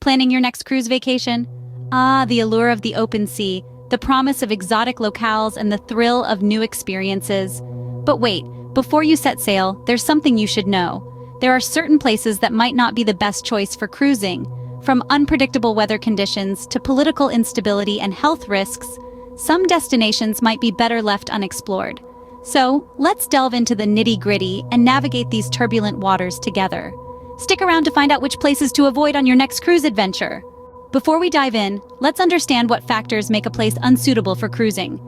Planning your next cruise vacation? Ah, the allure of the open sea, the promise of exotic locales, and the thrill of new experiences. But wait, before you set sail, there's something you should know. There are certain places that might not be the best choice for cruising. From unpredictable weather conditions to political instability and health risks, some destinations might be better left unexplored. So, let's delve into the nitty-gritty and navigate these turbulent waters together. Stick around to find out which places to avoid on your next cruise adventure. Before we dive in, let's understand what factors make a place unsuitable for cruising.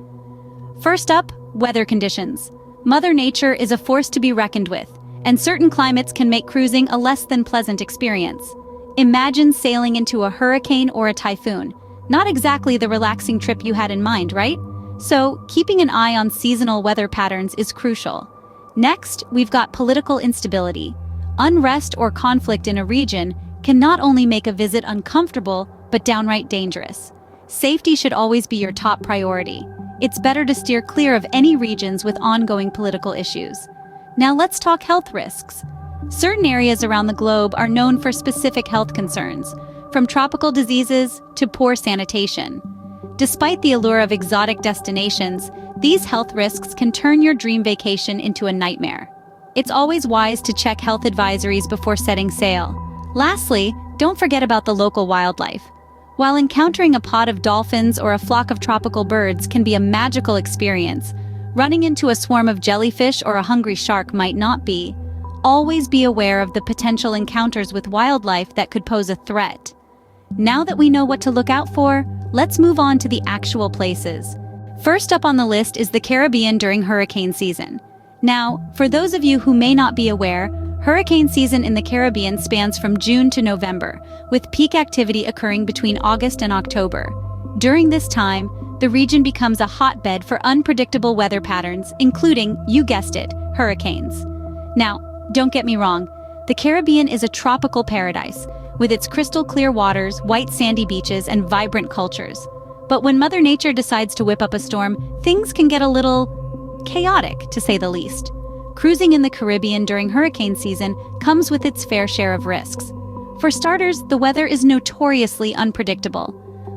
First up, weather conditions. Mother Nature is a force to be reckoned with, and certain climates can make cruising a less than pleasant experience. Imagine sailing into a hurricane or a typhoon. Not exactly the relaxing trip you had in mind, right? So, keeping an eye on seasonal weather patterns is crucial. Next, we've got political instability. Unrest or conflict in a region can not only make a visit uncomfortable, but downright dangerous. Safety should always be your top priority. It's better to steer clear of any regions with ongoing political issues. Now let's talk health risks. Certain areas around the globe are known for specific health concerns, from tropical diseases to poor sanitation. Despite the allure of exotic destinations, these health risks can turn your dream vacation into a nightmare. It's always wise to check health advisories before setting sail. Lastly, don't forget about the local wildlife. While encountering a pod of dolphins or a flock of tropical birds can be a magical experience, running into a swarm of jellyfish or a hungry shark might not be. Always be aware of the potential encounters with wildlife that could pose a threat. Now that we know what to look out for, let's move on to the actual places. First up on the list is the Caribbean during hurricane season. Now, for those of you who may not be aware, hurricane season in the Caribbean spans from June to November, with peak activity occurring between August and October. During this time, the region becomes a hotbed for unpredictable weather patterns, including, you guessed it, hurricanes. Now, don't get me wrong, the Caribbean is a tropical paradise, with its crystal clear waters, white sandy beaches, and vibrant cultures. But when Mother Nature decides to whip up a storm, things can get a little chaotic, to say the least. Cruising in the Caribbean during hurricane season comes with its fair share of risks. For starters, the weather is notoriously unpredictable.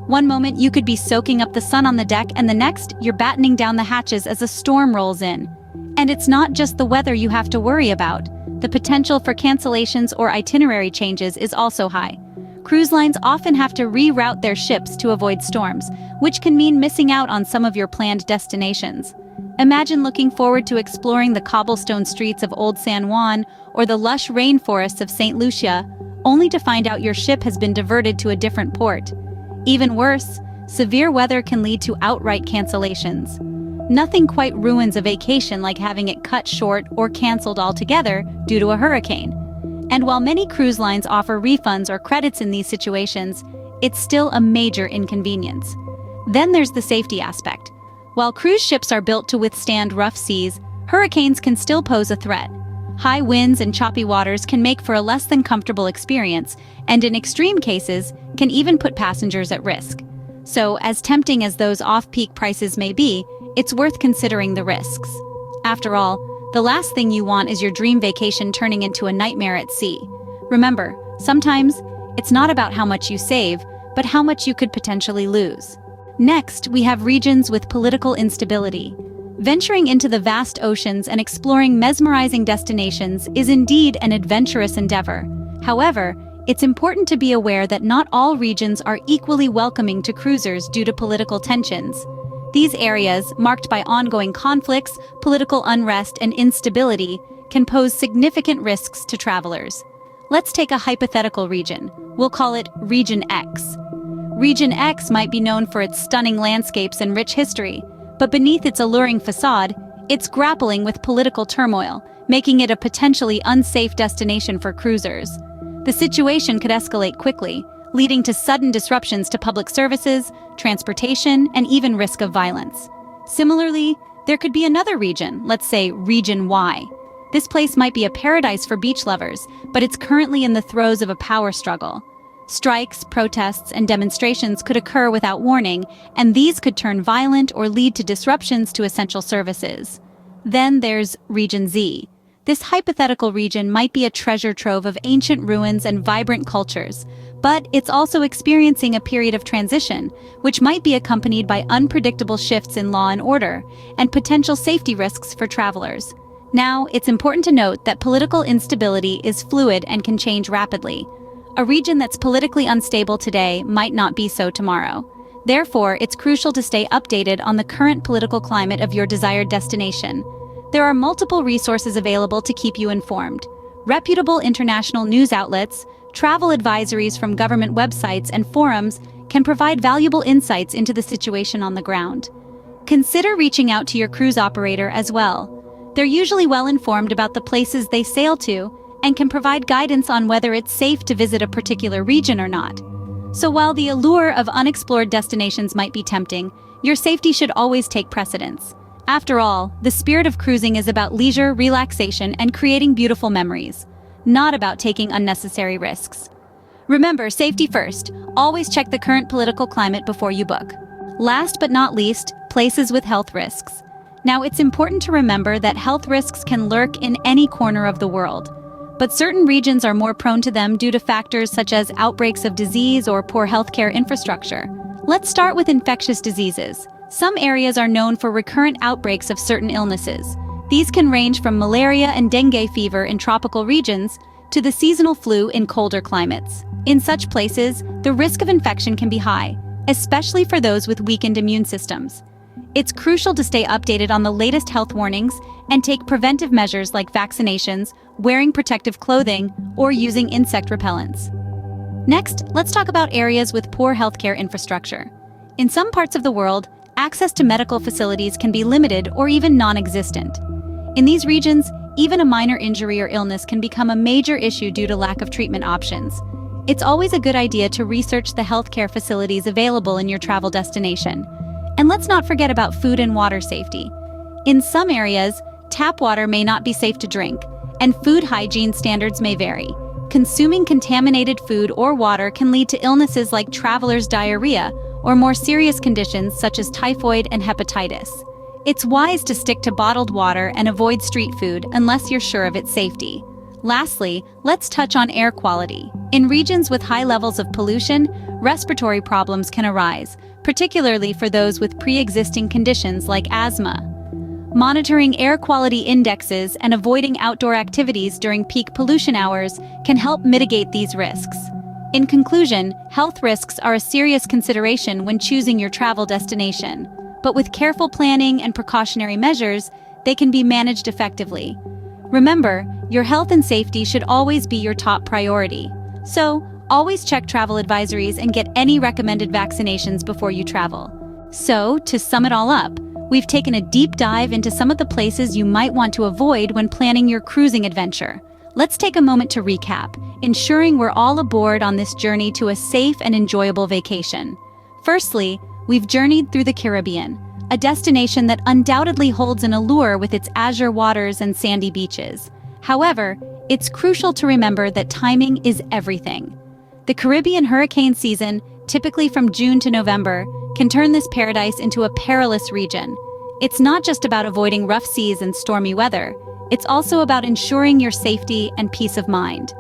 One moment you could be soaking up the sun on the deck, and the next, you're battening down the hatches as a storm rolls in. And it's not just the weather you have to worry about. The potential for cancellations or itinerary changes is also high. Cruise lines often have to reroute their ships to avoid storms, which can mean missing out on some of your planned destinations. Imagine looking forward to exploring the cobblestone streets of Old San Juan or the lush rainforests of St. Lucia, only to find out your ship has been diverted to a different port. Even worse, severe weather can lead to outright cancellations. Nothing quite ruins a vacation like having it cut short or canceled altogether due to a hurricane. And while many cruise lines offer refunds or credits in these situations, it's still a major inconvenience. Then there's the safety aspect. While cruise ships are built to withstand rough seas, hurricanes can still pose a threat. High winds and choppy waters can make for a less than comfortable experience, and in extreme cases, can even put passengers at risk. So, as tempting as those off-peak prices may be, it's worth considering the risks. After all, the last thing you want is your dream vacation turning into a nightmare at sea. Remember, sometimes it's not about how much you save, but how much you could potentially lose. Next, we have regions with political instability. Venturing into the vast oceans and exploring mesmerizing destinations is indeed an adventurous endeavor. However, it's important to be aware that not all regions are equally welcoming to cruisers due to political tensions. These areas, marked by ongoing conflicts, political unrest, and instability, can pose significant risks to travelers. Let's take a hypothetical region. We'll call it Region X. Region X might be known for its stunning landscapes and rich history, but beneath its alluring facade, it's grappling with political turmoil, making it a potentially unsafe destination for cruisers. The situation could escalate quickly, leading to sudden disruptions to public services, transportation, and even risk of violence. Similarly, there could be another region, let's say Region Y. This place might be a paradise for beach lovers, but it's currently in the throes of a power struggle. Strikes, protests, and demonstrations could occur without warning, and these could turn violent or lead to disruptions to essential services. Then there's Region Z. This hypothetical region might be a treasure trove of ancient ruins and vibrant cultures, but it's also experiencing a period of transition, which might be accompanied by unpredictable shifts in law and order and potential safety risks for travelers. Now, it's important to note that political instability is fluid and can change rapidly. A region that's politically unstable today might not be so tomorrow. Therefore, it's crucial to stay updated on the current political climate of your desired destination. There are multiple resources available to keep you informed. Reputable international news outlets, travel advisories from government websites, and forums can provide valuable insights into the situation on the ground. Consider reaching out to your cruise operator as well. They're usually well informed about the places they sail to and can provide guidance on whether it's safe to visit a particular region or not. So while the allure of unexplored destinations might be tempting, your safety should always take precedence. After all, the spirit of cruising is about leisure, relaxation, and creating beautiful memories, not about taking unnecessary risks. Remember, safety first. Always check the current political climate before you book. Last but not least, places with health risks. Now, it's important to remember that health risks can lurk in any corner of the world, but certain regions are more prone to them due to factors such as outbreaks of disease or poor healthcare infrastructure. Let's start with infectious diseases. Some areas are known for recurrent outbreaks of certain illnesses. These can range from malaria and dengue fever in tropical regions to the seasonal flu in colder climates. In such places, the risk of infection can be high, especially for those with weakened immune systems. It's crucial to stay updated on the latest health warnings and take preventive measures like vaccinations, wearing protective clothing, or using insect repellents. Next, let's talk about areas with poor healthcare infrastructure. In some parts of the world, access to medical facilities can be limited or even non-existent. In these regions, even a minor injury or illness can become a major issue due to lack of treatment options. It's always a good idea to research the healthcare facilities available in your travel destination. And let's not forget about food and water safety. In some areas, tap water may not be safe to drink, and food hygiene standards may vary. Consuming contaminated food or water can lead to illnesses like traveler's diarrhea or more serious conditions such as typhoid and hepatitis. It's wise to stick to bottled water and avoid street food unless you're sure of its safety. Lastly, let's touch on air quality. In regions with high levels of pollution, respiratory problems can arise, particularly for those with pre-existing conditions like asthma. Monitoring air quality indexes and avoiding outdoor activities during peak pollution hours can help mitigate these risks. In conclusion, health risks are a serious consideration when choosing your travel destination, but with careful planning and precautionary measures, they can be managed effectively. Remember, your health and safety should always be your top priority. So, always check travel advisories and get any recommended vaccinations before you travel. So, to sum it all up, we've taken a deep dive into some of the places you might want to avoid when planning your cruising adventure. Let's take a moment to recap, ensuring we're all aboard on this journey to a safe and enjoyable vacation. Firstly, we've journeyed through the Caribbean, a destination that undoubtedly holds an allure with its azure waters and sandy beaches. However, it's crucial to remember that timing is everything. The Caribbean hurricane season, typically from June to November, can turn this paradise into a perilous region. It's not just about avoiding rough seas and stormy weather. It's also about ensuring your safety and peace of mind.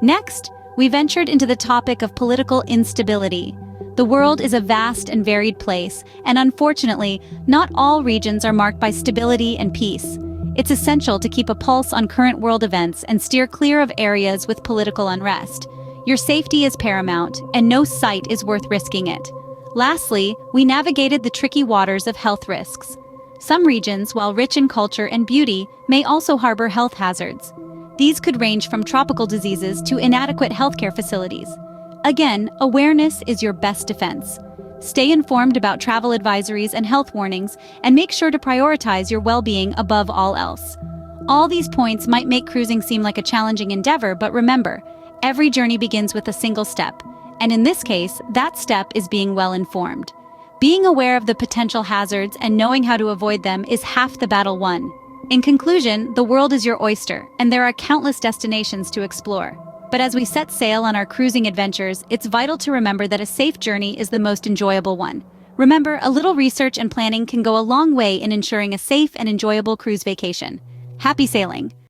Next, we ventured into the topic of political instability. The world is a vast and varied place, and unfortunately, not all regions are marked by stability and peace. It's essential to keep a pulse on current world events and steer clear of areas with political unrest. Your safety is paramount, and no site is worth risking it. Lastly, we navigated the tricky waters of health risks. Some regions, while rich in culture and beauty, may also harbor health hazards. These could range from tropical diseases to inadequate healthcare facilities. Again, awareness is your best defense. Stay informed about travel advisories and health warnings, and make sure to prioritize your well-being above all else. All these points might make cruising seem like a challenging endeavor, but remember, every journey begins with a single step, and in this case, that step is being well-informed. Being aware of the potential hazards and knowing how to avoid them is half the battle won. In conclusion, the world is your oyster, and there are countless destinations to explore. But as we set sail on our cruising adventures, it's vital to remember that a safe journey is the most enjoyable one. Remember, a little research and planning can go a long way in ensuring a safe and enjoyable cruise vacation. Happy sailing!